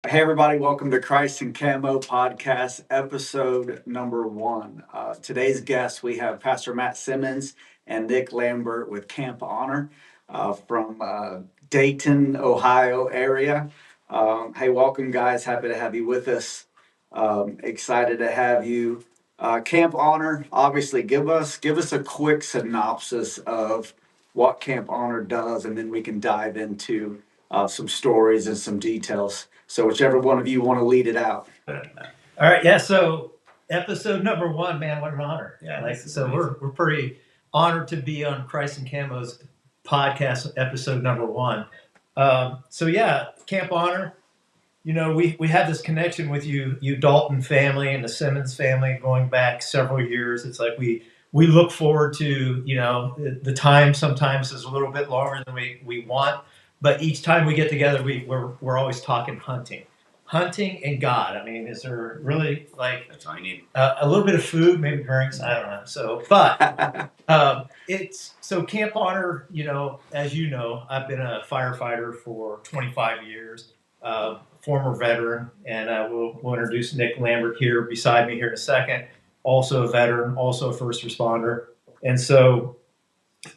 Hey, everybody, welcome to Christ and Camo podcast, episode number 1. Today's guests, we have Pastor Matt Simmons and Nick Lambert with Camp Honor from Dayton, Ohio area. Hey, welcome, guys. Happy to have you with us. Excited to have you. Camp Honor, obviously, give us a quick synopsis of what Camp Honor does, and then we can dive into some stories and some details. So whichever one of you want to lead it out. All right, yeah. So episode number 1, man, what an honor! Yeah, So we're pretty honored to be on Christ and Camo's podcast, episode number 1. So yeah, Camp Honor. You know, we have this connection with you Dalton family and the Simmons family going back several years. It's like we look forward to, the time sometimes is a little bit longer than we want, but each time we get together, we're always talking hunting and God. I mean, is there really That's all I need. a little bit of food, maybe drinks? I don't know. So, but it's so Camp Honor. As you know, I've been a firefighter for 25 years. Former veteran, and we'll introduce Nick Lambert here beside me here in a second. Also a veteran, also a first responder, and so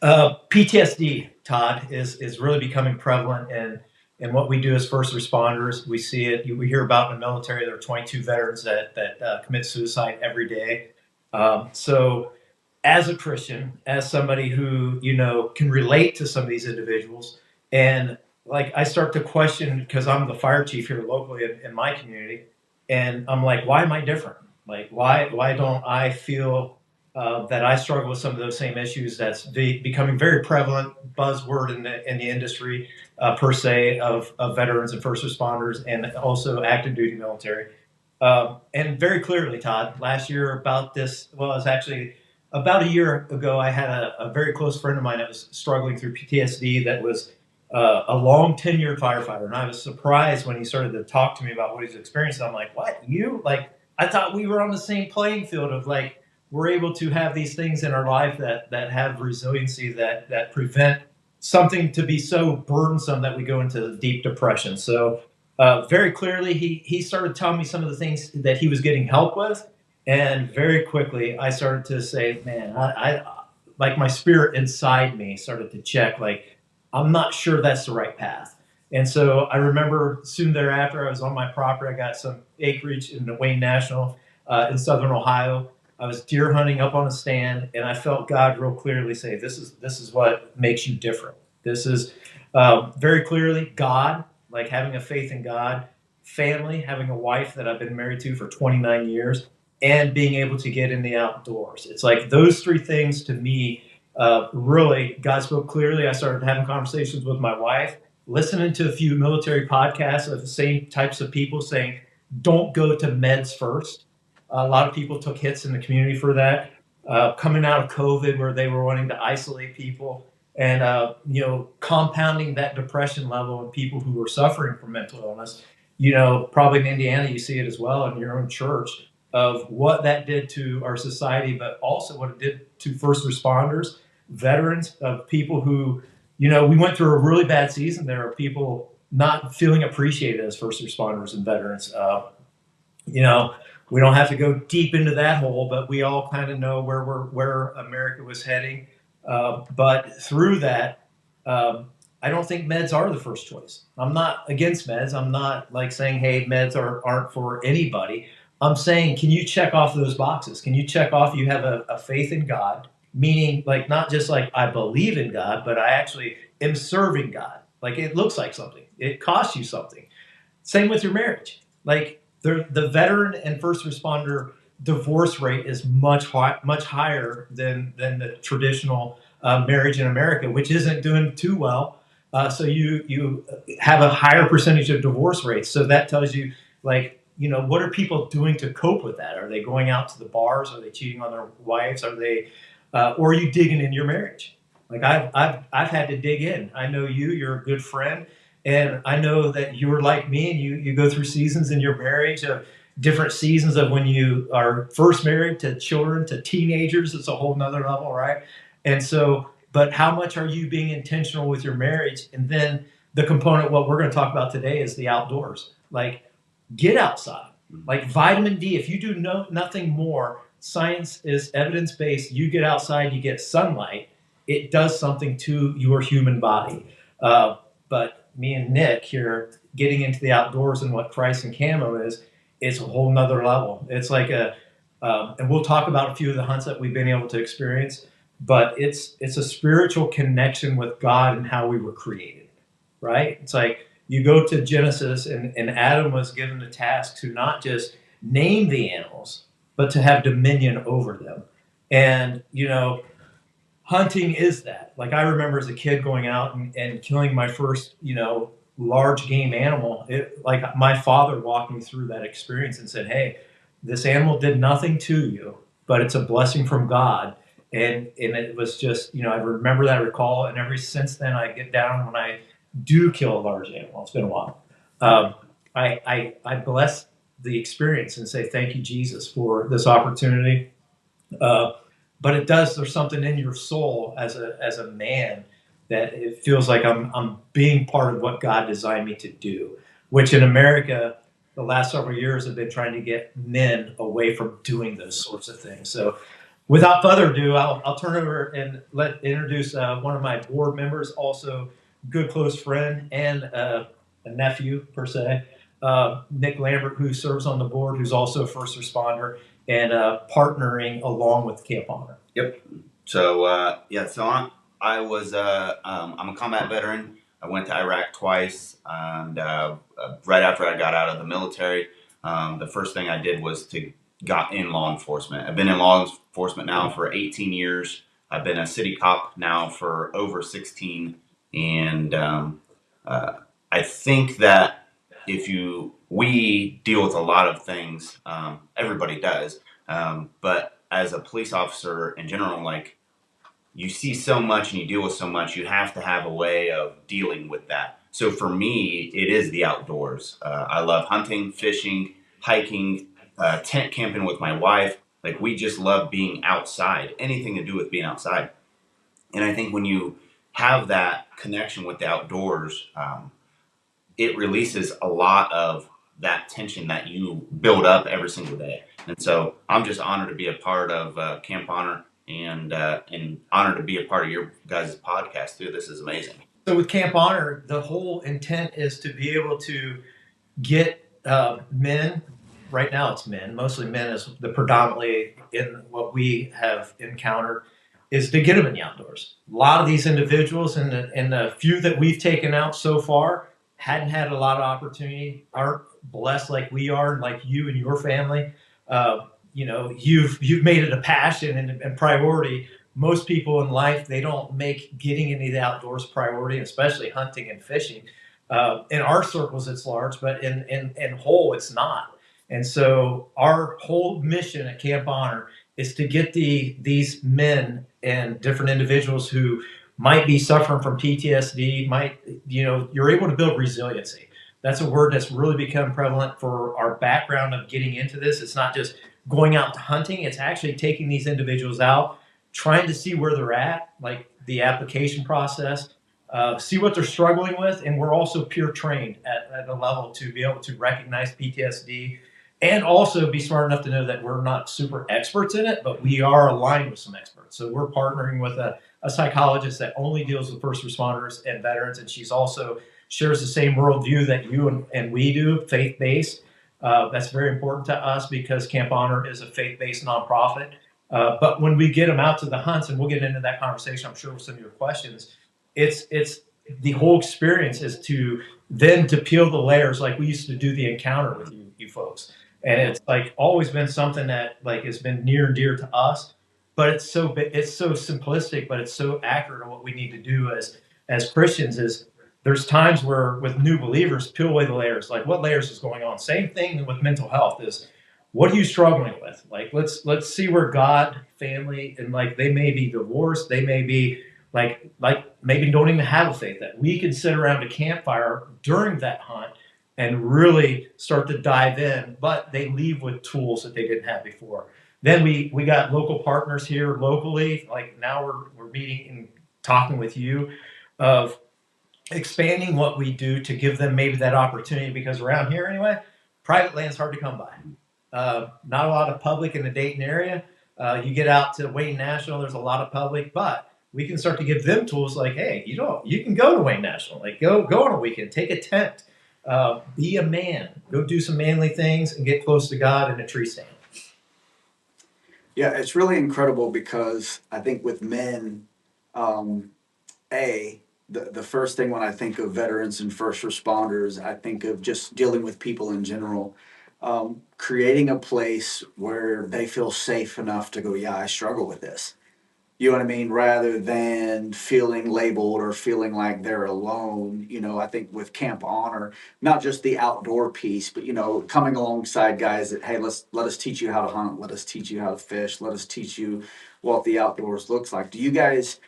PTSD, Todd, is really becoming prevalent in what we do as first responders. We see it. We hear about in the military. There are 22 veterans that commit suicide every day. So, as a Christian, as somebody who can relate to some of these individuals, and like I start to question, because I'm the fire chief here locally in my community, and I'm like, why am I different? Like, why don't I feel that I struggle with some of those same issues that's becoming very prevalent buzzword in the industry per se of veterans and first responders and also active duty military. And very clearly, Todd, last year about this, well, it was actually about a year ago, I had a very close friend of mine that was struggling through PTSD that was a long tenured firefighter. And I was surprised when he started to talk to me about what he's experienced. I'm like, what? You? Like, I thought we were on the same playing field of like, we're able to have these things in our life that have resiliency, that prevent something to be so burdensome that we go into deep depression. So very clearly, he started telling me some of the things that he was getting help with. And very quickly, I started to say, man, I like my spirit inside me started to check, like, I'm not sure that's the right path. And so I remember soon thereafter, I was on my property. I got some acreage in the Wayne National in southern Ohio. I was deer hunting up on a stand, and I felt God real clearly say, this is what makes you different. This is very clearly God, like having a faith in God, family, having a wife that I've been married to for 29 years, and being able to get in the outdoors. It's like those 3 things to me, really, God spoke clearly. I started having conversations with my wife, listening to a few military podcasts of the same types of people saying, don't go to meds first. A lot of people took hits in the community for that. Coming out of COVID, where they were wanting to isolate people and, compounding that depression level in people who were suffering from mental illness. Probably in Indiana, you see it as well in your own church of what that did to our society, but also what it did to first responders, veterans, of people who, we went through a really bad season. There are people not feeling appreciated as first responders and veterans. We don't have to go deep into that hole, but we all kind of know where America was heading. But through that, I don't think meds are the first choice. I'm not against meds. I'm not like saying, hey, meds aren't for anybody. I'm saying, can you check off those boxes? Can you check off you have a faith in God, meaning like not just like I believe in God, but I actually am serving God. Like it looks like something. It costs you something. Same with your marriage. Like the veteran and first responder divorce rate is much higher than the traditional marriage in America, which isn't doing too well. So you have a higher percentage of divorce rates. So that tells you, like, what are people doing to cope with that? Are they going out to the bars? Are they cheating on their wives? Are they, or are you digging in your marriage? Like I've had to dig in. I know you're a good friend, and I know that you're like me, and you go through seasons in your marriage of different seasons of when you are first married to children to teenagers. It's a whole nother level, right? And so, but how much are you being intentional with your marriage? And then the component, what we're going to talk about today is the outdoors. Like, get outside. Like vitamin D, if you do nothing more, science is evidence-based. You get outside, you get sunlight. It does something to your human body. But me and Nick here getting into the outdoors and what Christ and Camo is a whole nother level. It's like and we'll talk about a few of the hunts that we've been able to experience, but it's a spiritual connection with God and how we were created, right? It's like you go to Genesis and Adam was given the task to not just name the animals, but to have dominion over them. And, hunting is that. Like I remember as a kid going out and killing my first, large game animal. Like my father walked me through that experience and said, "Hey, this animal did nothing to you, but it's a blessing from God." And it was just, I remember that recall. And ever since then, I get down when I do kill a large animal. It's been a while. I bless the experience and say, "Thank you, Jesus, for this opportunity." But there's something in your soul as a man that it feels like I'm being part of what God designed me to do, which in America, the last several years have been trying to get men away from doing those sorts of things. So without further ado, I'll turn over and introduce one of my board members, also good close friend and a nephew per se, Nick Lambert, who serves on the board, who's also a first responder and partnering along with Camp Honor. Yep. So I was I'm a combat veteran. I went to Iraq twice, and right after I got out of the military, the first thing I did was got in law enforcement. I've been in law enforcement now for 18 years. I've been a city cop now for over 16, and I think that we deal with a lot of things. Everybody does, but as a police officer in general, like you see so much and you deal with so much, you have to have a way of dealing with that. So for me, it is the outdoors. I love hunting, fishing, hiking, tent camping with my wife. Like we just love being outside, anything to do with being outside. And I think when you have that connection with the outdoors, it releases a lot of that tension that you build up every single day. And so I'm just honored to be a part of Camp Honor and honored to be a part of your guys' podcast too. This is amazing. So with Camp Honor, the whole intent is to be able to get men. Right now, it's men. Mostly men is the predominantly in what we have encountered is to get them in the outdoors. A lot of these individuals and the few that we've taken out so far hadn't had a lot of opportunity, aren't blessed like we are, like you and your family. You've made it a passion and priority. Most people in life, they don't make getting into the outdoors priority, especially hunting and fishing. In our circles, it's large, but in whole, it's not. And so our whole mission at Camp Honor is to get these men and different individuals who might be suffering from PTSD, you're able to build resiliency. That's a word that's really become prevalent for our background of getting into this. It's not just going out to hunting. It's actually taking these individuals out, trying to see where they're at, like the application process, see what they're struggling with. And we're also peer trained at a level to be able to recognize PTSD and also be smart enough to know that we're not super experts in it, but we are aligned with some experts. So we're partnering with a psychologist that only deals with first responders and veterans. And she's also shares the same worldview that you and we do, faith-based. That's very important to us because Camp Honor is a faith-based nonprofit. But when we get them out to the hunts, and we'll get into that conversation, I'm sure with some of your questions, it's the whole experience is to peel the layers like we used to do the encounter with you folks. And it's like always been something that like has been near and dear to us, but it's so simplistic, but it's so accurate on what we need to do as Christians is there's times where with new believers, peel away the layers. Like what layers is going on? Same thing with mental health is what are you struggling with? Like let's see where God, family, and like they may be divorced, they may be like maybe don't even have a faith that we can sit around a campfire during that hunt and really start to dive in, but they leave with tools that they didn't have before. Then we got local partners here locally. Like now we're meeting and talking with you of expanding what we do to give them maybe that opportunity because around here anyway, private land's hard to come by. Not a lot of public in the Dayton area. You get out to Wayne National, there's a lot of public, but we can start to give them tools like, hey, you can go to Wayne National, like go on a weekend, take a tent, be a man, go do some manly things, and get close to God in a tree stand. Yeah, it's really incredible because I think with men, um, the first thing when I think of veterans and first responders, I think of just dealing with people in general, creating a place where they feel safe enough to go, yeah, I struggle with this. You know what I mean? Rather than feeling labeled or feeling like they're alone. I think with Camp Honor, not just the outdoor piece, but coming alongside guys that, hey, let us teach you how to hunt, let us teach you how to fish, let us teach you what the outdoors looks like. Do you guys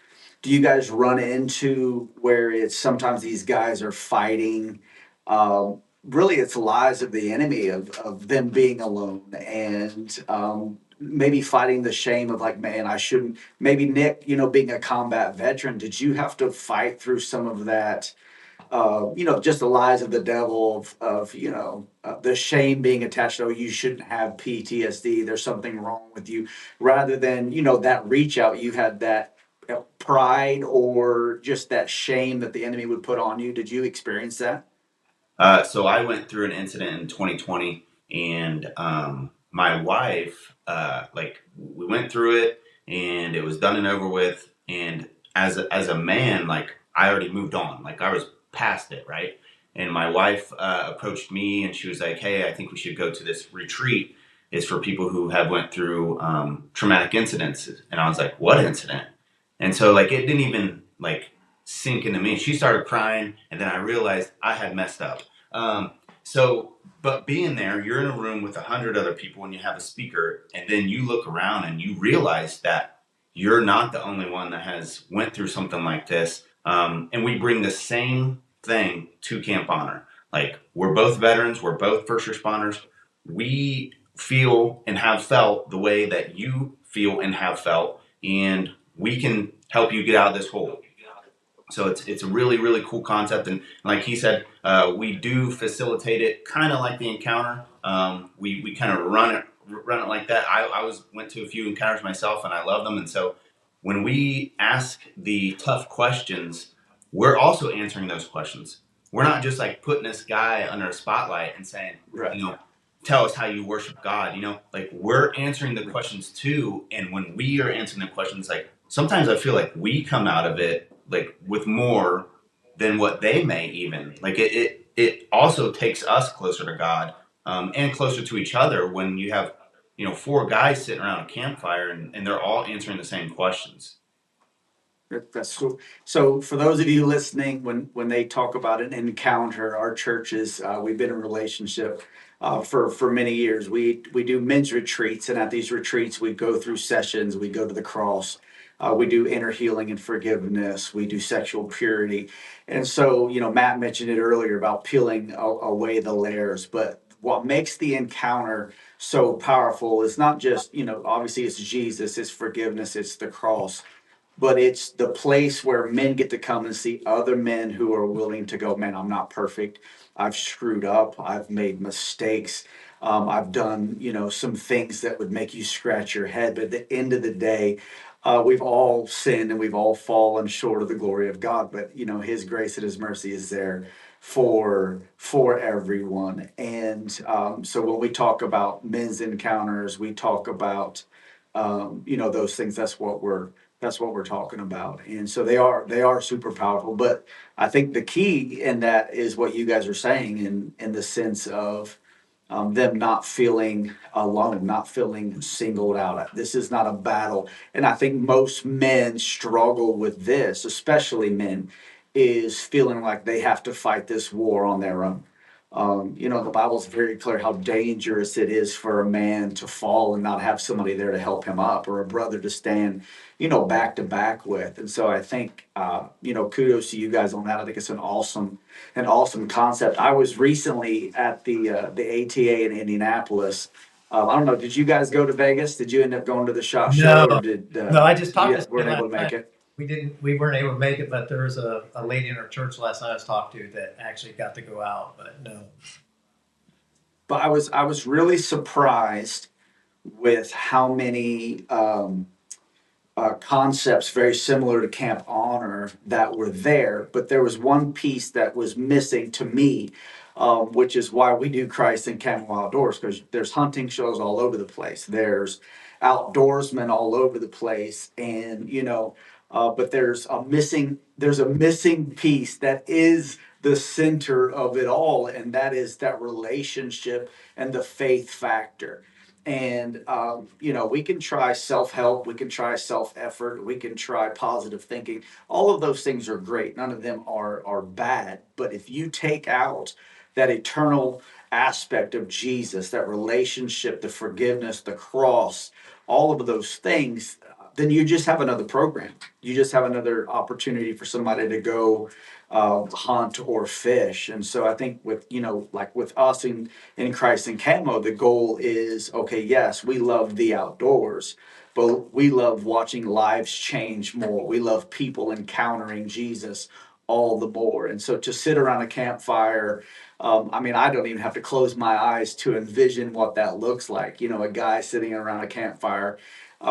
run into where it's sometimes these guys are fighting? Really, it's lies of the enemy of them being alone and maybe fighting the shame of like, man, I shouldn't. Maybe Nick, being a combat veteran, did you have to fight through some of that? Just the lies of the devil of the shame being attached. Oh, you shouldn't have PTSD. There's something wrong with you. Rather than that reach out, you had that pride or just that shame that the enemy would put on you. Did you experience that? So I went through an incident in 2020, and my wife, like we went through it, and it was done and over with. And as a man, like I already moved on, like I was past it, right? And my wife approached me, and she was like, "Hey, I think we should go to this retreat. It's for people who have went through traumatic incidents." And I was like, "What incident?" And so like it didn't even like sink into me. She started crying, and then I realized I had messed up. But being there, you're in a room with 100 other people and you have a speaker, and then you look around and you realize that you're not the only one that has went through something like this. And we bring the same thing to Camp Honor. Like we're both veterans, we're both first responders. We feel and have felt the way that you feel and have felt, and we can help you get out of this hole. So it's a really really cool concept, and like he said, we do facilitate it kind of like the encounter. We kind of run it like that. I went to a few encounters myself, and I love them. And so when we ask the tough questions, we're also answering those questions. We're not just like putting this guy under a spotlight and saying, Right. tell us how you worship God. Like we're answering the questions too. And when we are answering the questions, like sometimes I feel like we come out of it like with more than what they may even like. It also takes us closer to God, and closer to each other when you have four guys sitting around a campfire and they're all answering the same questions. That's cool. So for those of you listening, when they talk about an encounter, our churches, we've been in relationship for many years. We do men's retreats, and at these retreats, we go through sessions. We go to the cross. We do inner healing and forgiveness. We do sexual purity, and so Matt mentioned it earlier about peeling away the layers. But what makes the encounter so powerful is not just obviously it's Jesus, it's forgiveness, it's the cross, but it's the place where men get to come and see other men who are willing to go, man, I'm not perfect. I've screwed up. I've made mistakes. I've done, some things that would make you scratch your head. But at the end of the day, we've all sinned and we've all fallen short of the glory of God. But, His grace and His mercy is there for everyone. And so when we talk about men's encounters, we talk about, those things. That's what we're talking about. And so they are super powerful. But I think the key in that is what you guys are saying in the sense of them not feeling alone, not feeling singled out. This is not a battle. And I think most men struggle with this, especially men, is feeling like they have to fight this war on their own. The Bible's very clear how dangerous it is for a man to fall and not have somebody there to help him up, or a brother to stand, back to back with. And so I think, kudos to you guys on that. I think it's an awesome concept. I was recently at the ATA in Indianapolis. I don't know. Did you guys go to Vegas? Did you end up going to the SHOT Show, No, or did no, I just talked you to weren't somebody able to last make night. it? We weren't able to make it, but there was a lady in our church last night I was talking to that actually got to go out, but no. but I was really surprised with how many concepts very similar to Camp Honor that were there, but there was one piece that was missing to me, which is why we do Christ and Camo Outdoors, because there's hunting shows all over the place. There's outdoorsmen all over the place, and but there's a missing piece that is the center of it all, and that is that relationship and the faith factor. And we can try self-help, we can try self-effort, we can try positive thinking. All of those things are great, none of them are bad. But if you take out that eternal aspect of Jesus, that relationship, the forgiveness, the cross, all of those things, then you just have another program. You just have another opportunity for somebody to go hunt or fish. And so I think with like with us in Christ and Camo, the goal is, okay, yes, we love the outdoors, but we love watching lives change more. We love people encountering Jesus all the more. And so to sit around a campfire, I mean, I don't even have to close my eyes to envision what that looks like. A guy sitting around a campfire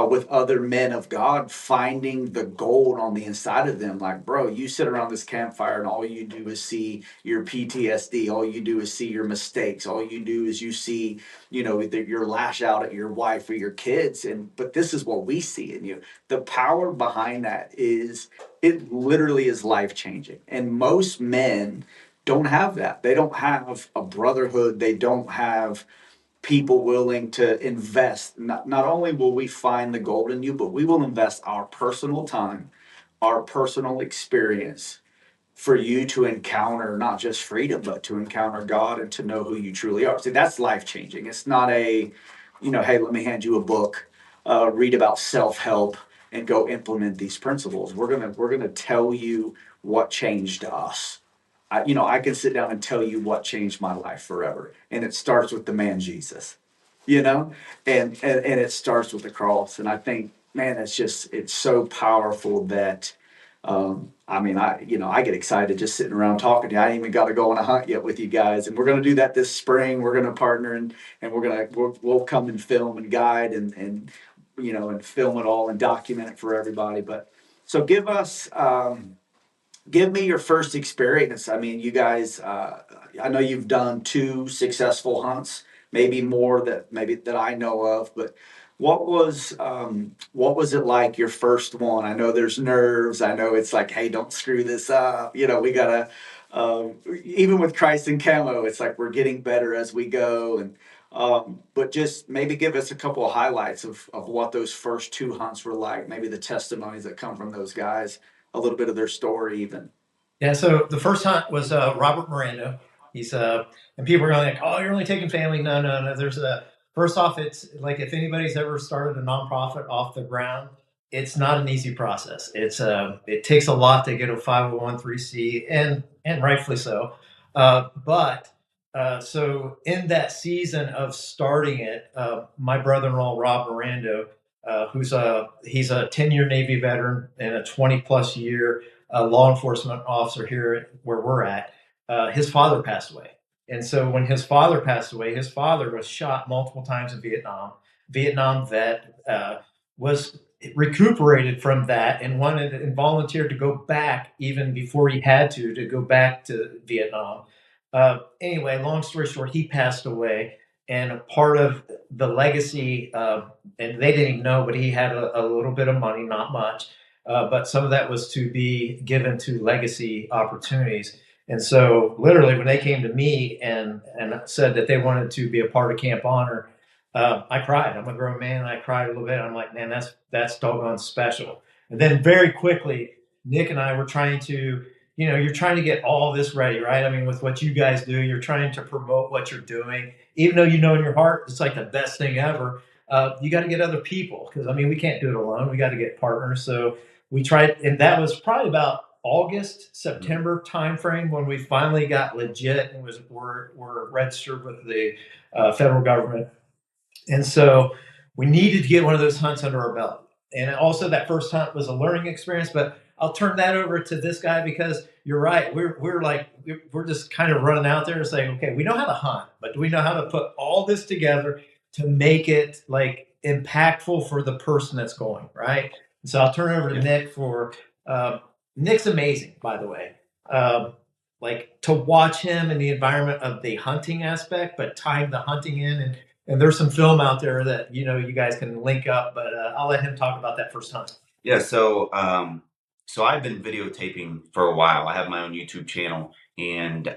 with other men of God, finding the gold on the inside of them. Like, bro, you sit around this campfire and all you do is see your PTSD. All you do is see your mistakes. All you do is you see, your lash out at your wife or your kids. But this is what we see in you. The power behind that is, it literally is life changing. And most men don't have that. They don't have a brotherhood. They don't have people willing to invest. Not only will we find the gold in you, but we will invest our personal time, our personal experience for you to encounter not just freedom, but to encounter God and to know who you truly are. See, that's life changing. It's not hey, let me hand you a book, read about self help, and go implement these principles. We're gonna tell you what changed us. I can sit down and tell you what changed my life forever, and it starts with the man Jesus, you know, and it starts with the cross. And I think, man, it's so powerful that, I mean, I get excited just sitting around talking to you. I ain't even got to go on a hunt yet with you guys, and we're gonna do that this spring. We're gonna partner, and we'll come and film and guide and film it all and document it for everybody. But so give me your first experience. I mean, you guys, I know you've done two successful hunts, maybe more that I know of, but what was it like your first one? I know there's nerves. I know it's like, hey, don't screw this up. We gotta, even with Christ and Camo, it's like we're getting better as we go. But just maybe give us a couple of highlights of what those first two hunts were like, maybe the testimonies that come from those guys, a little bit of their story even. Yeah, so the first hunt was Robert Miranda. He's and people are going like, "Oh, you're only taking family." No, no, no. There's a first off, it's like if anybody's ever started a nonprofit off the ground, it's not an easy process. It takes a lot to get a 501(c), and rightfully so. But so in that season of starting it, my brother-in-law Rob Miranda, he's a 10-year Navy veteran and a 20+ year law enforcement officer here where we're at, his father passed away. And so when his father passed away, his father was shot multiple times in Vietnam. Vietnam vet, was recuperated from that and wanted and volunteered to go back even before he had to go back to Vietnam. Anyway, long story short, he passed away. And a part of the legacy, and they didn't even know, but he had a little bit of money, not much, but some of that was to be given to legacy opportunities. And so, literally, when they came to me and said that they wanted to be a part of Camp Honor, I cried. I'm a grown man, and I cried a little bit. I'm like, man, that's doggone special. And then very quickly, Nick and I were trying to, you're trying to get all this ready, right? I mean, with what you guys do, you're trying to promote what you're doing, even though in your heart it's like the best thing ever. You got to get other people because I mean, we can't do it alone. We got to get partners. So we tried, and that was probably about August, September timeframe when we finally got legit and were registered with the federal government. And so we needed to get one of those hunts under our belt. and also that first hunt was a learning experience. But I'll turn that over to this guy because you're right. We're just kind of running out there and saying, okay, we know how to hunt, but do we know how to put all this together to make it like impactful for the person that's going, right? And so I'll turn it over to Nick for Nick's amazing, by the way. Like to watch him in the environment of the hunting aspect, but tying the hunting in, and there's some film out there that you guys can link up, but I'll let him talk about that first hunt. Yeah, so I've been videotaping for a while. I have my own YouTube channel, and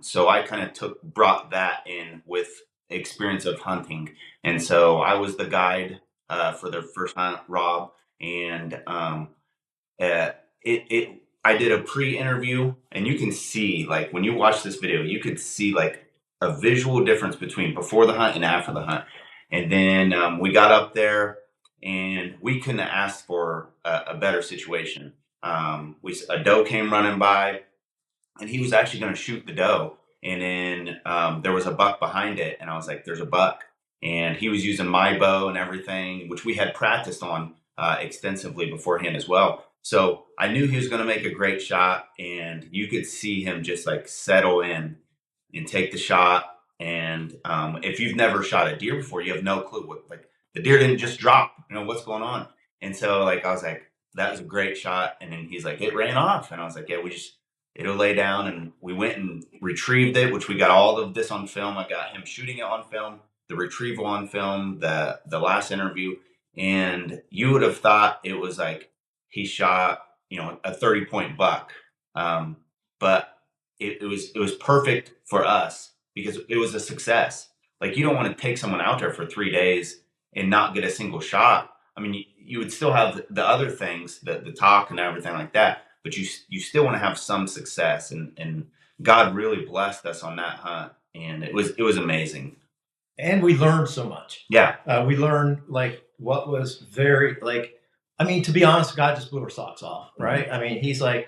so I kind of brought that in with experience of hunting, and so I was the guide for their first hunt, Rob, and I did a pre-interview, and you can see, like, when you watch this video, you could see like a visual difference between before the hunt and after the hunt. And then we got up there, and we couldn't ask for a better situation. A doe came running by, and he was actually going to shoot the doe, and then there was a buck behind it, and I was like, "There's a buck," and he was using my bow and everything, which we had practiced on extensively beforehand as well. So I knew he was going to make a great shot, and you could see him just like settle in and take the shot. And if you've never shot a deer before, you have no clue what, like, the deer didn't just drop. What's going on? And so like I was like, "That was a great shot." And then he's like, "It ran off," and I was like, "Yeah, it'll lay down." And we went and retrieved it, which we got all of this on film. I got him shooting it on film, the retrieval on film, the last interview, and you would have thought it was like he shot, a 30-point buck. But it was perfect for us because it was a success. Like, you don't want to take someone out there for 3 days and not get a single shot. I mean, you would still have the other things, the talk and everything like that, but you still want to have some success. And God really blessed us on that hunt, and it was amazing. And we learned so much. Yeah. We learned like what was very like. I mean, to be honest, God just blew our socks off, right? I mean, He's like,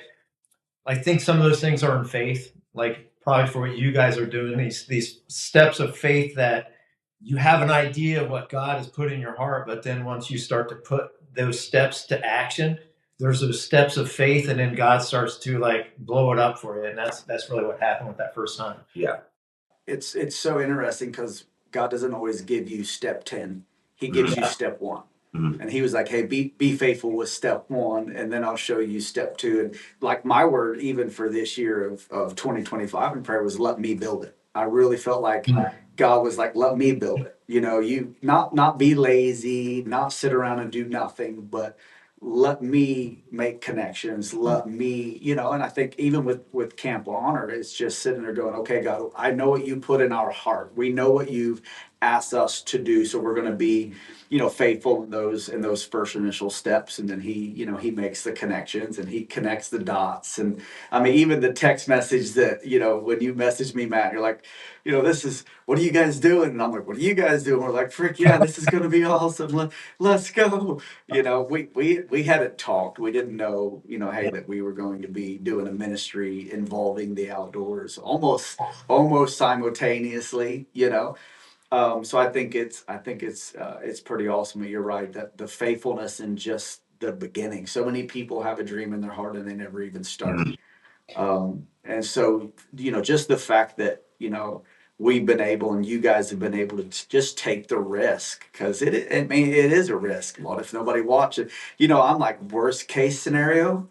I think some of those things are in faith, like probably for what you guys are doing, these steps of faith that you have an idea of what God has put in your heart, but then once you start to put those steps to action, there's those steps of faith, and then God starts to like blow it up for you, and that's really what happened with that first hunt. Yeah. It's so interesting because God doesn't always give you step 10. He gives you step 1. Mhm. And he was like, "Hey, be faithful with step 1, and then I'll show you step 2." And like my word, even for this year of 2025 in prayer, was let me build it. I really felt like God was like, let me build it. You not be lazy, not sit around and do nothing, but let me make connections. Let me, and I think even with Camp Honor, it's just sitting there going, "Okay, God, I know what you put in our heart. We know what you've asked us to do, so we're going to be faithful in those first initial steps." And then he makes the connections and he connects the dots. And I mean, even the text message that when you message me, Matt, you're like, this is, "What are you guys doing?" And I'm like, "What are you guys doing?" We're like, "Frick yeah, this is going to be awesome. Let's go." We hadn't talked. We didn't know, hey, that we were going to be doing a ministry involving the outdoors almost simultaneously. So I think it's pretty awesome. You're right that the faithfulness in just the beginning. So many people have a dream in their heart and they never even start. Mhm. And so just the fact that we've been able and you guys have been able to just take the risk, because I mean it is a risk. What if nobody watches? I'm like, worst case scenario,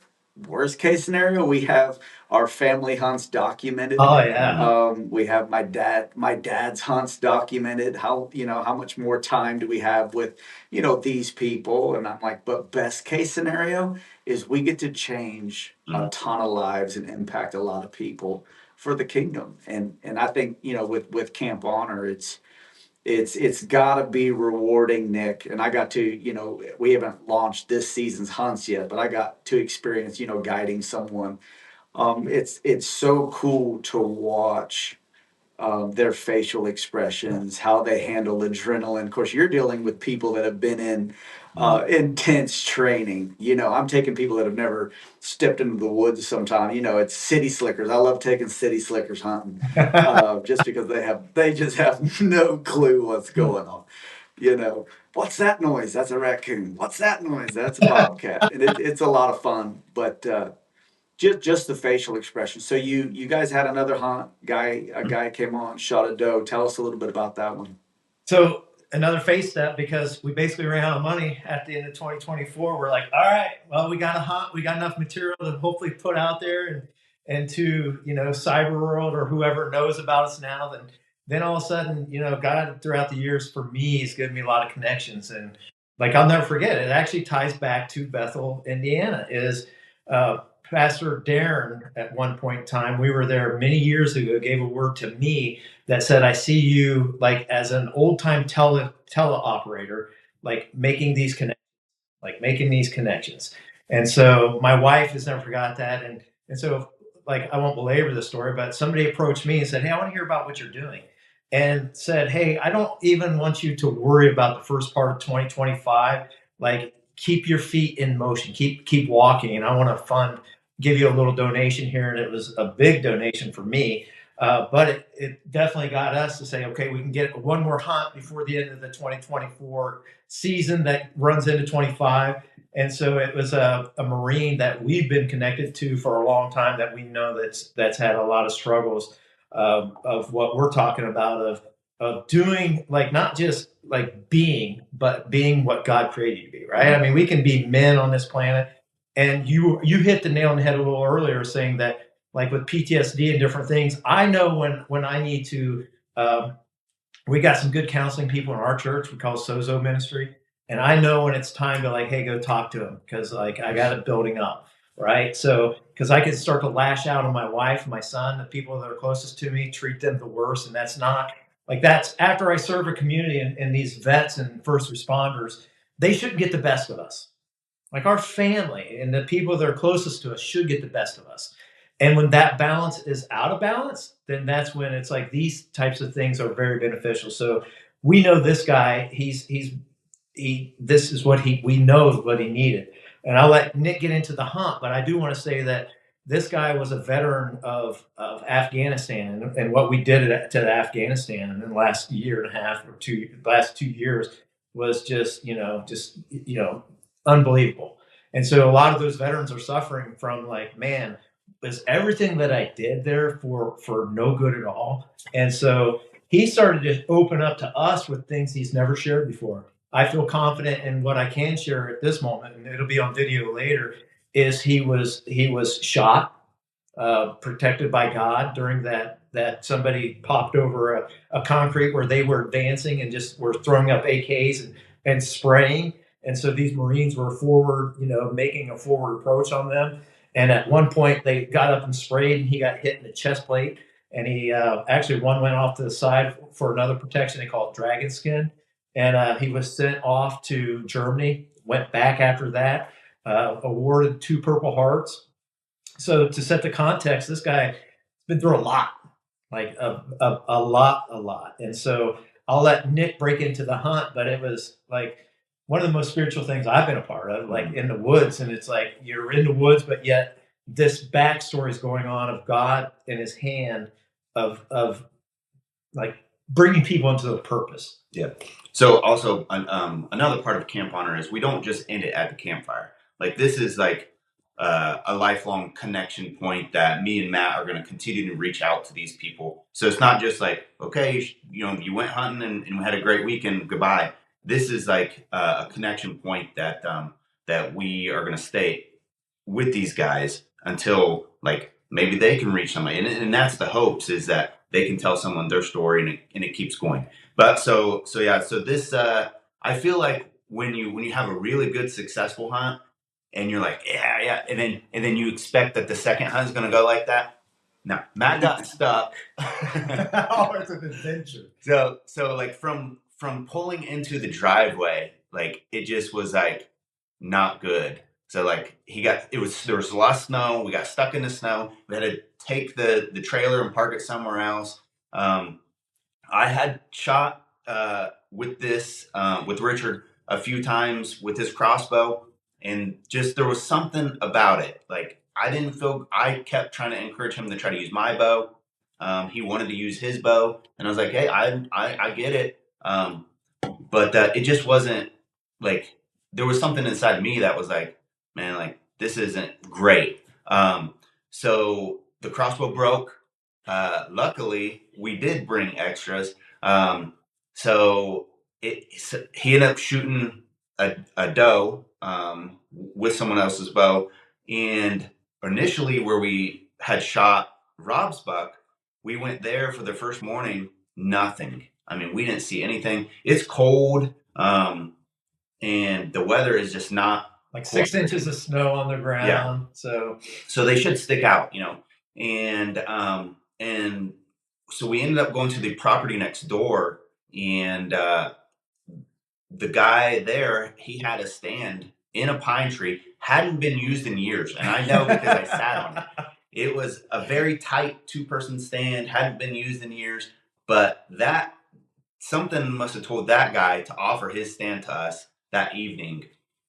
we have our family hunts documented. Oh yeah. We have my dad's hunts documented. How much more time do we have with these people? And I'm like, but best case scenario is we get to change a ton of lives and impact a lot of people for the kingdom. And I think with Camp Honor, it's got to be rewarding, Nick. And I got to we haven't launched this season's hunts yet, but I got to experience guiding someone. It's so cool to watch their facial expressions, how they handle adrenaline. Of course, you're dealing with people that have been in intense training. I'm taking people that have never stepped into the woods sometime. It's city slickers. I love taking city slickers hunting just because they just have no clue what's going on. You know, what's that noise? That's a raccoon. What's that noise? That's a bobcat. And it's a lot of fun, but just the facial expression. So you guys had another hunt. A guy came on, shot a doe. Tell us a little bit about that one. So another phase step, because we basically ran out of money at the end of 2024. We're like, all right, well, we got a hunt. We got enough material to hopefully put out there and to, cyber world or whoever knows about us now. Then all of a sudden, God throughout the years for me has given me a lot of connections. And like, I'll never forget it. It actually ties back to Bethel, Indiana. Is Pastor Darren, at one point in time, we were there many years ago, gave a word to me that said, I see you like as an old time teleoperator, like making these connections. And so my wife has never forgot that. And so, like, I won't belabor the story, but somebody approached me and said, hey, I want to hear about what you're doing. And said, hey, I don't even want you to worry about the first part of 2025. Like, keep your feet in motion, keep walking. And I want to give you a little donation here. And it was a big donation for me. But it definitely got us to say, okay, we can get one more hunt before the end of the 2024 season that runs into 25. And so it was a Marine that we've been connected to for a long time, that we know that's had a lot of struggles of what we're talking about, of doing, like, not just like being, but being what God created you to be, right? I mean, we can be men on this planet. And you hit the nail on the head a little earlier, saying that, like, with PTSD and different things, I know when I need to. We got some good counseling people in our church. We call Sozo Ministry, and I know when it's time to, like, hey, go talk to them, because, like, I got it building up, right? So because I can start to lash out on my wife, my son, the people that are closest to me, treat them the worst, and that's not like, that's after I serve a community, and these vets and first responders, they shouldn't get the best of us. Like, our family and the people that are closest to us should get the best of us. And when that balance is out of balance, then that's when it's like these types of things are very beneficial. So we know this guy, this is what we know what he needed. And I'll let Nick get into the hunt, but I do want to say that this guy was a veteran of Afghanistan, and what we did to Afghanistan in the last year and a half or last 2 years was just, unbelievable. And so a lot of those veterans are suffering from, like, man, was everything that I did there for no good at all? And so he started to open up to us with things he's never shared before. I feel confident in what I can share at this moment, and it'll be on video later. Is he was shot, protected by God during that somebody popped over a concrete where they were advancing and just were throwing up AKs and spraying. And so these Marines were forward, making a forward approach on them. And at one point, they got up and sprayed, and he got hit in the chest plate. And he actually, one went off to the side for another protection. They call it dragon skin. And he was sent off to Germany, went back after that, awarded 2 Purple Hearts. So to set the context, this guy's been through a lot, like a lot. And so I'll let Nick break into the hunt, but it was like one of the most spiritual things I've been a part of, like in the woods. And it's like, you're in the woods, but yet this backstory is going on of God in his hand of like bringing people into the purpose. Yeah. So also another part of Camp Honor is we don't just end it at the campfire. Like, this is like a lifelong connection point that me and Matt are going to continue to reach out to these people. So it's not just like, okay, you went hunting and we had a great weekend, goodbye. This is like a connection point that that we are going to stay with these guys until, like, maybe they can reach somebody, and that's the hopes, is that they can tell someone their story, and it keeps going. But so this I feel like when you have a really good successful hunt, and you're like, yeah, and then you expect that the second hunt is going to go like that. No, Matt got stuck. Oh, it's an adventure. So like from pulling into the driveway, like, it just was like not good. So like there was a lot of snow. We got stuck in the snow. We had to take the trailer and park it somewhere else. I had shot with Richard a few times with his crossbow, and just there was something about it. Like, I kept trying to encourage him to try to use my bow. He wanted to use his bow, and I was like, hey, I get it. but it just wasn't like, there was something inside me that was like, man, like this isn't great. So the crossbow broke. Luckily, we did bring extras. So he ended up shooting a doe with someone else's bow, and initially where we had shot Rob's buck, we went there for the first morning, nothing. I mean, we didn't see anything. It's cold, and the weather is just not Like 6 inches of snow on the ground. Yeah. So they should stick out, and so we ended up going to the property next door, and the guy there, he had a stand in a pine tree, hadn't been used in years, and I know because I sat on it. It was a very tight 2-person stand, hadn't been used in years, but that something must have told that guy to offer his stand to us that evening,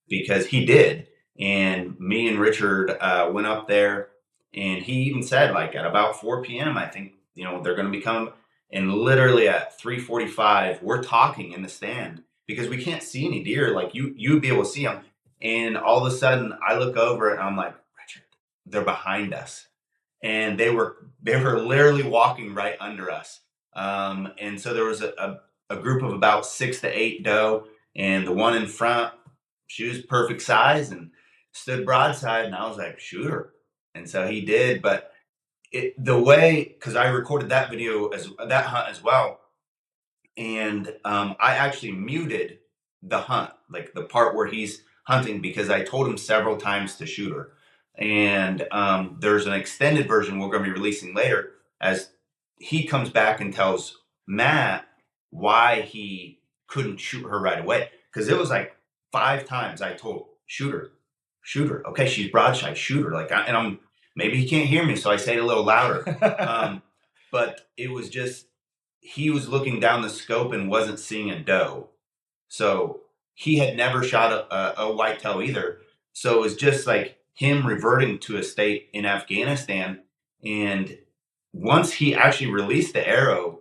because he did. And me and Richard went up there, and he even said, like, at about 4 p.m., I think, they're going to be coming. And literally at 3:45, we're talking in the stand because we can't see any deer. Like, you'd be able to see them. And all of a sudden, I look over and I'm like, Richard, they're behind us. And they were literally walking right under us. And so there was a group of about 6 to 8 doe, and the one in front, she was perfect size and stood broadside, and I was like, shoot her. And so he did, but the way, because I recorded that video as that hunt as well, and I actually muted the hunt, like the part where he's hunting, because I told him several times to shoot her. And there's an extended version we're going to be releasing later, as he comes back and tells Matt why he couldn't shoot her right away, because it was like 5 times I told, shoot her. Okay, she's broadside, shoot her. Like, and I'm, maybe he can't hear me, so I say it a little louder. But it was just, he was looking down the scope and wasn't seeing a doe. So he had never shot a whitetail either. So it was just like him reverting to a state in Afghanistan. And once he actually released the arrow,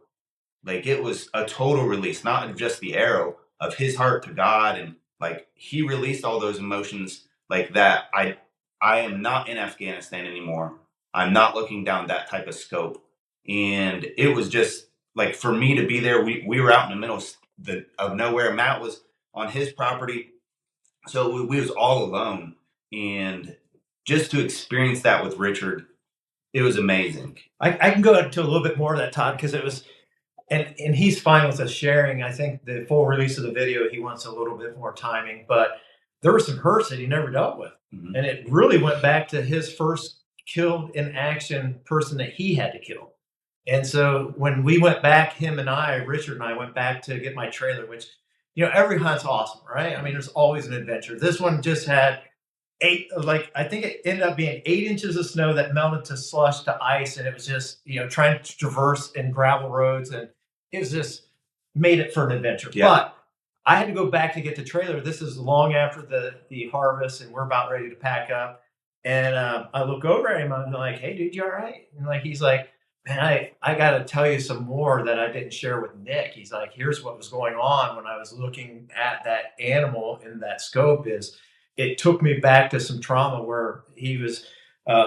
like, it was a total release, not just the arrow, of his heart to God. And like, he released all those emotions like that. I am not in Afghanistan anymore. I'm not looking down that type of scope. And it was just like, for me to be there, we were out in the middle of nowhere. Matt was on his property. So we was all alone. And just to experience that with Richard, it was amazing. I can go into a little bit more of that, Todd, because it was, and he's fine with us sharing. I think the full release of the video, he wants a little bit more timing, but there were some hurts that he never dealt with. Mhm. And it really went back to his first killed in action person that he had to kill. And so when we went back, Richard and I went back to get my trailer, which, every hunt's awesome, right? I mean, there's always an adventure. This one just had I think it ended up being 8 inches of snow that melted to slush to ice. And it was just, trying to traverse in gravel roads. And it was just made it for an adventure. Yeah. But I had to go back to get the trailer. This is long after the harvest, and we're about ready to pack up. And I look over at him. I'm like, "Hey, dude, you all right?" And like, he's like, "Man, I got to tell you some more that I didn't share with Nick." He's like, "Here's what was going on when I was looking at that animal in that scope. Is it took me back to some trauma where he was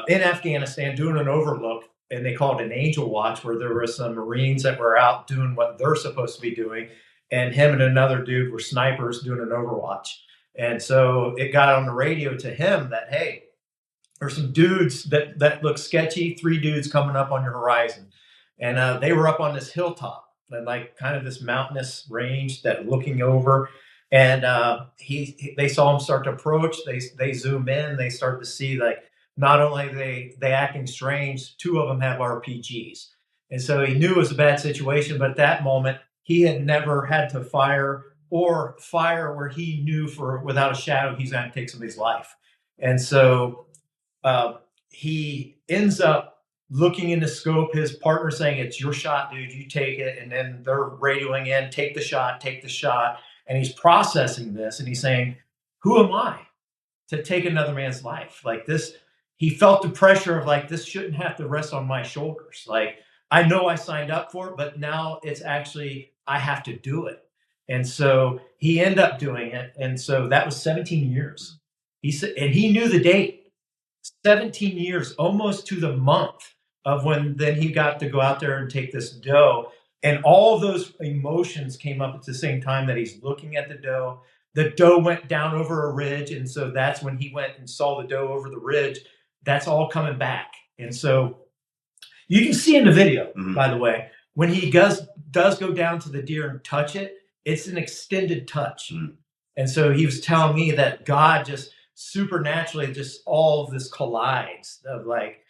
in Afghanistan doing an overlook, and they called it an angel watch, where there were some Marines that were out doing what they're supposed to be doing, and him and another dude were snipers doing an overwatch. And so it got on the radio to him that, hey, there's some dudes that look sketchy, 3 dudes coming up on your horizon. And they were up on this hilltop, and like kind of this mountainous range that looking over. And they saw him start to approach. They zoom in. They start to see, like, not only they acting strange, 2 of them have RPGs. And so he knew it was a bad situation, but at that moment, he had never had to fire where he knew without a shadow he's going to take somebody's life. And so he ends up looking in the scope, his partner saying, "It's your shot, dude, you take it." And then they're radioing in, take the shot. And he's processing this, and he's saying, who am I to take another man's life? Like this, he felt the pressure of, like, this shouldn't have to rest on my shoulders. Like, I know I signed up for it, but now it's actually, I have to do it. And so he ended up doing it. And so that was 17 years. He said, and he knew the date, 17 years, almost to the month of when then he got to go out there and take this doe. And all those emotions came up at the same time that he's looking at the doe. The doe went down over a ridge. And so that's when he went and saw the doe over the ridge. That's all coming back. And so you can see in the video, by the way, when he does go down to the deer and touch it, it's an extended touch. And so he was telling me that God just supernaturally, just all of this collides of like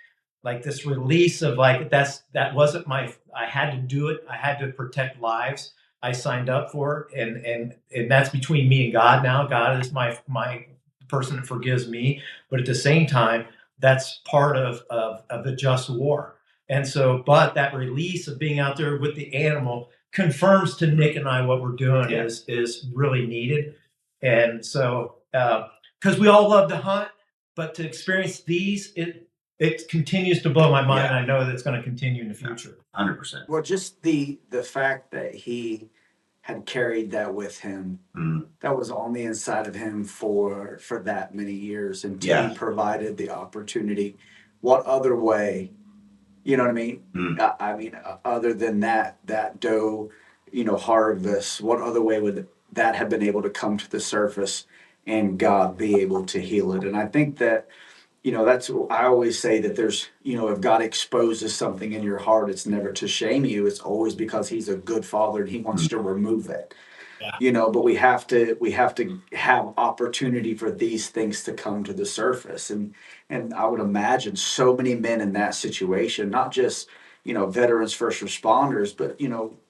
this release of like, that wasn't I had to do it. I had to protect lives. I signed up for it. And that's between me and God now. God is my person that forgives me. But at the same time, that's part of the just war. And so, but that release of being out there with the animal confirms to Nick and I what we're doing is really needed. And so, because we all love to hunt, but to experience these, it continues to blow my mind. And I know that it's going to continue in the future. 100%. Well, just the fact that he had carried that with him, that was on the inside of him for that many years until he provided the opportunity. What other way? You know what I mean? I mean, other than that doe, harvest, what other way would that have been able to come to the surface and God be able to heal it? And I think that, that's, I always say that there's, if God exposes something in your heart, it's never to shame you. It's always because he's a good father and he wants to remove it. But we have to have opportunity for these things to come to the surface. And I would imagine so many men in that situation, not just, veterans, first responders, but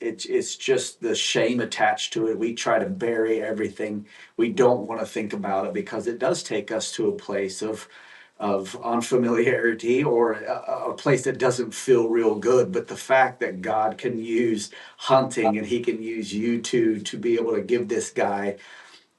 it's just the shame attached to it. We try to bury everything. We don't want to think about it because it does take us to a place of unfamiliarity or a place that doesn't feel real good. But the fact that God can use hunting and he can use you to be able to give this guy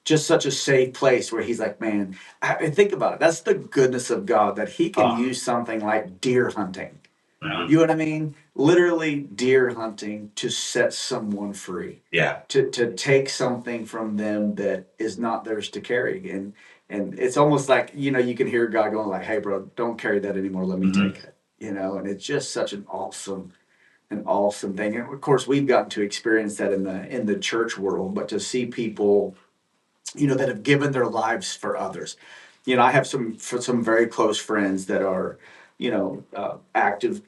just such a safe place where he's like, man, and think about it. That's the goodness of God, that he can use something like deer hunting. You know what I mean? Literally deer hunting to set someone free. Yeah. To take something from them that is not theirs to carry. And it's almost like, you can hear God going like, hey bro, don't carry that anymore. Let me take it. And it's just such an awesome thing. And of course we've gotten to experience that in the church world, but to see people, that have given their lives for others. I have some very close friends that are, active,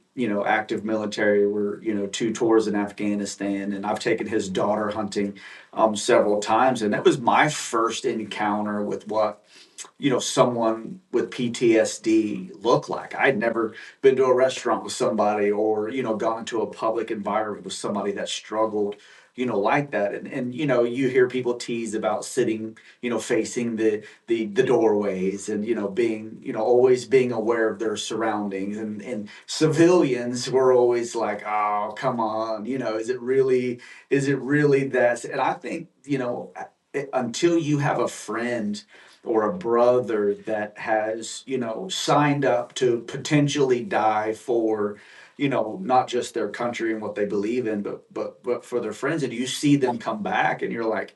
active military. We're, 2 tours in Afghanistan, and I've taken his daughter hunting several times, and that was my first encounter with what someone with PTSD looked like. I'd never been to a restaurant with somebody or gone into a public environment with somebody that struggled like that. And you hear people tease about sitting facing the doorways and being always being aware of their surroundings, and civilians were always like, oh come on, is it really that? And I think until you have a friend or a brother that has, signed up to potentially die for, not just their country and what they believe in, but for their friends, and you see them come back, and you're like,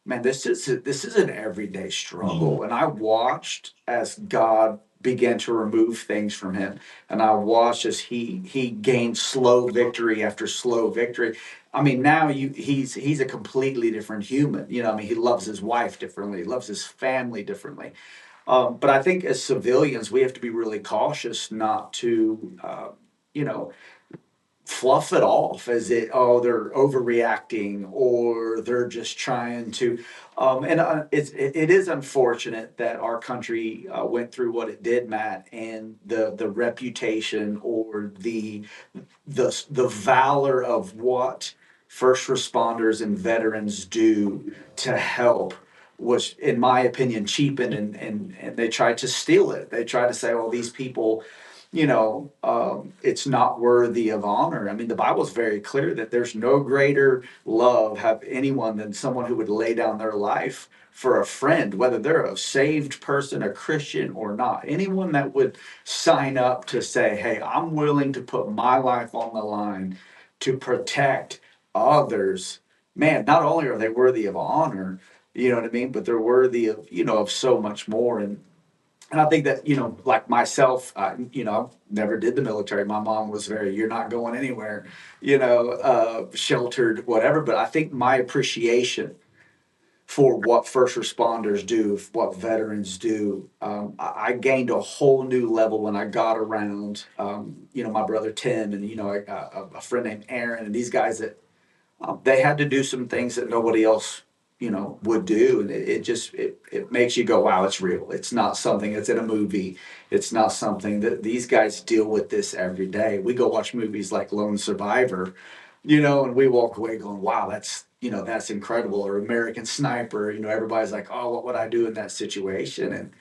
man, this is an everyday struggle. And I watched as God began to remove things from him, and I watched as he gained slow victory after slow victory. I mean, now he's a completely different human. I mean, he loves his wife differently, he loves his family differently. But I think as civilians, we have to be really cautious not to, you know, fluff it off as they're overreacting or they're just trying to and it is unfortunate that our country went through what it did, Matt, and the reputation or the valor of what first responders and veterans do to help was, in my opinion, cheapened, and they tried to steal it. They tried to say, "Oh, these people, it's not worthy of honor." I mean, the Bible is very clear that there's no greater love have anyone than someone who would lay down their life for a friend, whether they're a saved person, a Christian or not. Anyone that would sign up to say, "Hey, I'm willing to put my life on the line to protect others." man, not only are they worthy of honor, you know what I mean, but they're worthy of, of so much more. And I think that, like myself, never did the military. My mom was very, you're not going anywhere, sheltered, whatever. But I think my appreciation for what first responders do, what veterans do, I gained a whole new level when I got around, my brother Tim and, a friend named Aaron and these guys that they had to do some things that nobody else, would do, and it makes you go, wow, it's real. It's not something that's in a movie. It's not something that these guys deal with this every day. We go watch movies like Lone Survivor, and we walk away going, wow, that's incredible. Or American Sniper, everybody's like, oh, what would I do in that situation? And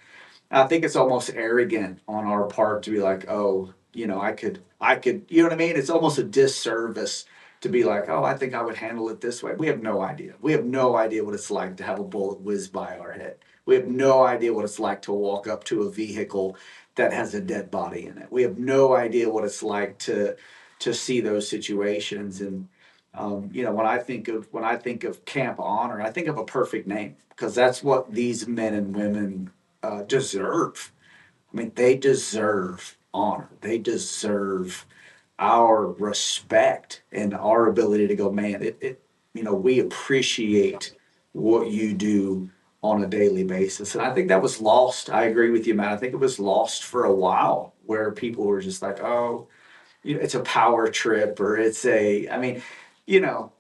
I think it's almost arrogant on our part to be like, oh, I could, you know what I mean? It's almost a disservice to be like, oh, I think I would handle it this way. We have no idea. We have no idea what it's like to have a bullet whiz by our head. We have no idea what it's like to walk up to a vehicle that has a dead body in it. We have no idea what it's like to see those situations. And when I think of Camp Honor, I think of a perfect name because that's what these men and women deserve. I mean, they deserve honor. They deserve our respect and our ability to go, man, we appreciate what you do on a daily basis. And I think that was lost. I agree with you, man. I think it was lost for a while where people were just like, oh, it's a power trip or I mean, you know,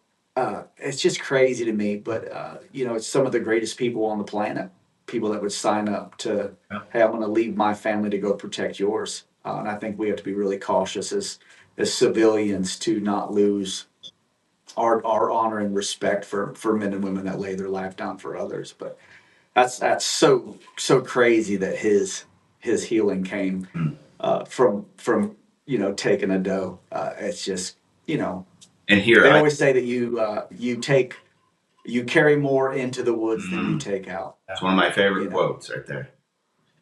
it's just crazy to me, but, it's some of the greatest people on the planet, people that would sign up to, Yeah. hey, I'm going to leave my family to go protect yours. And I think we have to be really cautious as civilians to not lose our honor and respect for men and women that lay their life down for others. But that's so crazy that his healing came from taking a doe. It's just And here, they always say that you carry more into the woods than you take out. it's one of my favorite You know. quotes right there.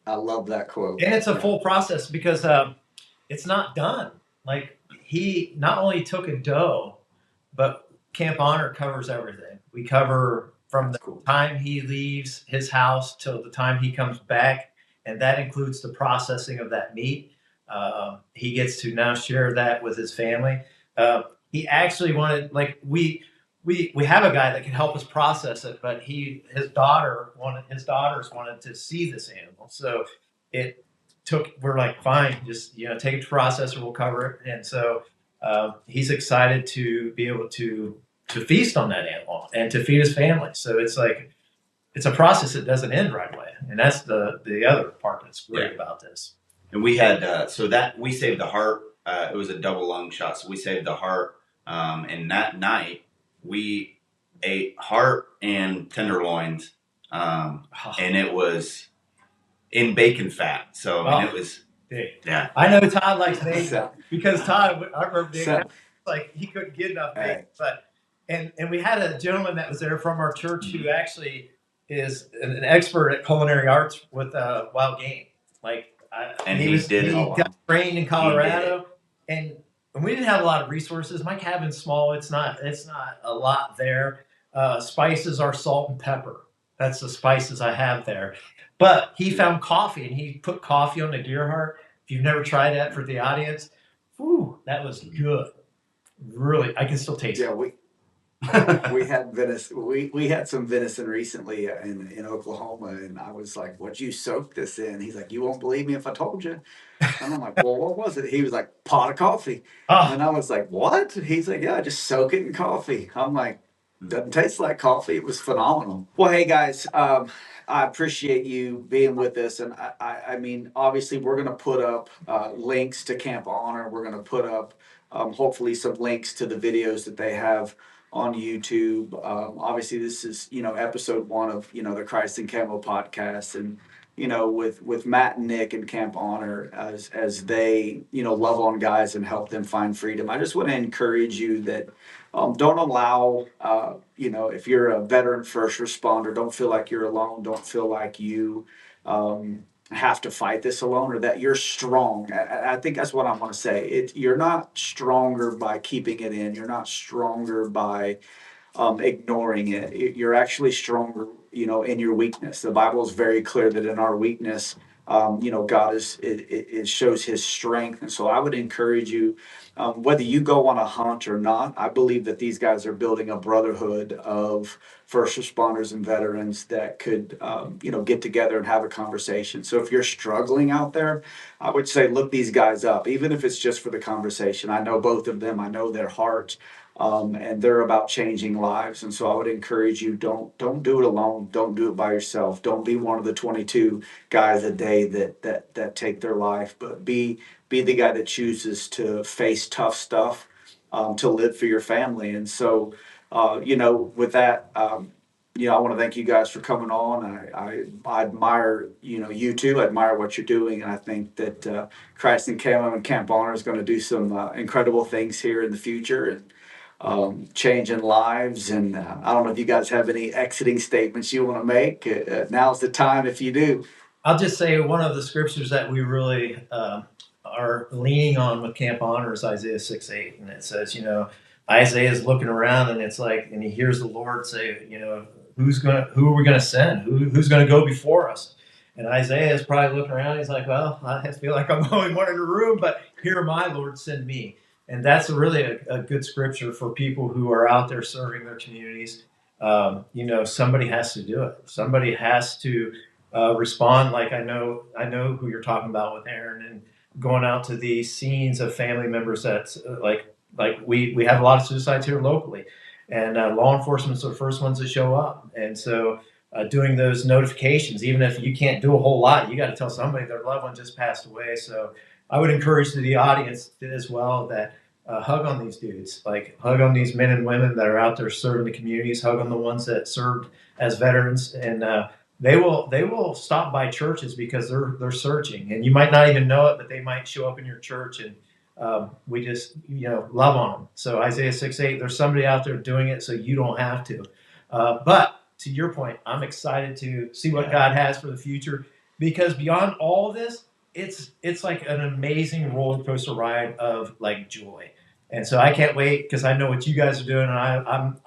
I love that quote. And it's a Yeah. full process because it's not done. Like he not only took a doe, but Camp Honor covers everything. We cover from the That's cool. time he leaves his house till the time he comes back, and that includes the processing of that meat. He gets to now share that with his family. He actually wanted, like we have a guy that can help us process it, but his daughters wanted to see this animal, so it we're like, fine, just take it to processor, we'll cover it. And so he's excited to be able to feast on that animal and to feed his family. So it's like it's a process that doesn't end right away, and that's the other part that's great about this. And we had so that we saved the heart. It was a double lung shot, so we saved the heart. And that night we ate heart and tenderloins, and it was in bacon fat. So I mean, it was yeah. I know Todd likes bacon So- because Todd, I remember being So- like he couldn't get enough bacon, Right. but and we had a gentleman that was there from our church who actually is an expert at culinary arts with wild game. Like, And he did it. got trained in Colorado, and we didn't have a lot of resources. My cabin's small; it's not a lot there. Spices are salt and pepper. That's the spices I have there. But he found coffee, and he put coffee on the deer heart. If you've never tried that, for the audience, whew, that was good. Really, I can still taste Yeah, it. we had venison. We had some venison recently in Oklahoma, and I was like, "What'd you soak this in?" He's like, "You won't believe me if I told you." And I'm like, "Well, what was it?" He was like, "Pot of coffee." Oh, And I was like, "What?" He's like, "Yeah, just soak it in coffee." I'm like, "Doesn't taste like coffee." It was phenomenal. Well, hey guys, I appreciate you being with us, and I mean, obviously, we're gonna put up links to Camp Honor. We're gonna put up hopefully some links to the videos that they have on YouTube. Obviously, this is episode 1 of the Christ and Camo podcast, and with Matt and Nick and Camp Honor as they love on guys and help them find freedom. I just want to encourage you that don't allow if you're a veteran first responder, don't feel like you're alone. Don't feel like you have to fight this alone or that you're strong. I think that's what I want to say. You're not stronger by keeping it in. You're not stronger by ignoring it. You're actually stronger, in your weakness. The Bible is very clear that in our weakness, God it shows His strength. And so I would encourage you, whether you go on a hunt or not. I believe that these guys are building a brotherhood of first responders and veterans that could, get together and have a conversation. So if you're struggling out there, I would say look these guys up, even if it's just for the conversation. I know both of them. I know their heart. And they're about changing lives. And so I would encourage you, don't do it alone. Don't do it by yourself. Don't be one of the 22 guys a day that take their life, but be the guy that chooses to face tough stuff, to live for your family. And so, with that, I want to thank you guys for coming on. I admire, you two. I admire what you're doing, and I think that Christ and Camo and Camp Honor is going to do some incredible things here in the future, and changing lives. And I don't know if you guys have any exiting statements you want to make. Now's the time if you do. I'll just say one of the scriptures that we really are leaning on with Camp Honor is Isaiah 6:8, and it says, Isaiah is looking around, and it's like, and he hears the Lord say, who are we gonna send? Who's gonna go before us? And Isaiah is probably looking around. He's like, well, I feel like I'm the only one in the room, but here am I, Lord, send me. And that's really a good scripture for people who are out there serving their communities. Somebody has to do it. Somebody has to respond. Like I know who you're talking about with Aaron, and going out to these scenes of family members that's like we have a lot of suicides here locally, and law enforcement's the first ones to show up. And so doing those notifications, even if you can't do a whole lot, you got to tell somebody their loved one just passed away. So I would encourage the audience as well that hug on these dudes, like hug on these men and women that are out there serving the communities, hug on the ones that served as veterans, and they will stop by churches because they're searching, and you might not even know it, but they might show up in your church, and we just love on them. So Isaiah 6:8, there's somebody out there doing it, so you don't have to. But to your point, I'm excited to see what God has for the future, because beyond all of this, it's like an amazing roller coaster ride of like joy. And so I can't wait, because I know what you guys are doing, and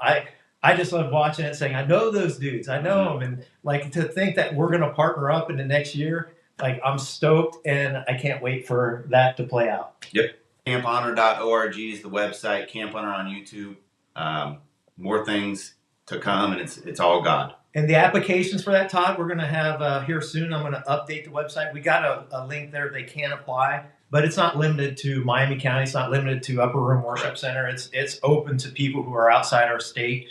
I just love watching it, saying I know those dudes, I know them, and like to think that we're going to partner up in the next year, like I'm stoked, and I can't wait for that to play out. Yep. CampHonor.org is the website. Camp Honor on YouTube. More things to come, and it's all God. And the applications for that, Todd, we're going to have here soon. I'm going to update the website. We got a link there. They can apply, but it's not limited to Miami County. It's not limited to Upper Room Worship Center. It's open to people who are outside our state.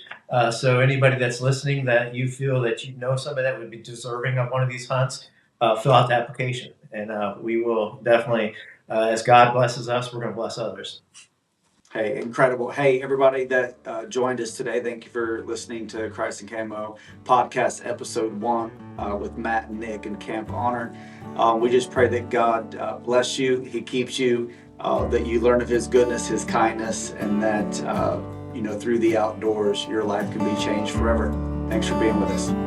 So anybody that's listening, that you feel that you know somebody that would be deserving of one of these hunts, fill out the application. And we will definitely, as God blesses us, we're going to bless others. Hey, incredible. Hey, everybody that joined us today, thank you for listening to Christ and Camo podcast episode 1 with Matt and Nick and Camp Honor. We just pray that God bless you, He keeps you, that you learn of His goodness, His kindness, and that, through the outdoors, your life can be changed forever. Thanks for being with us.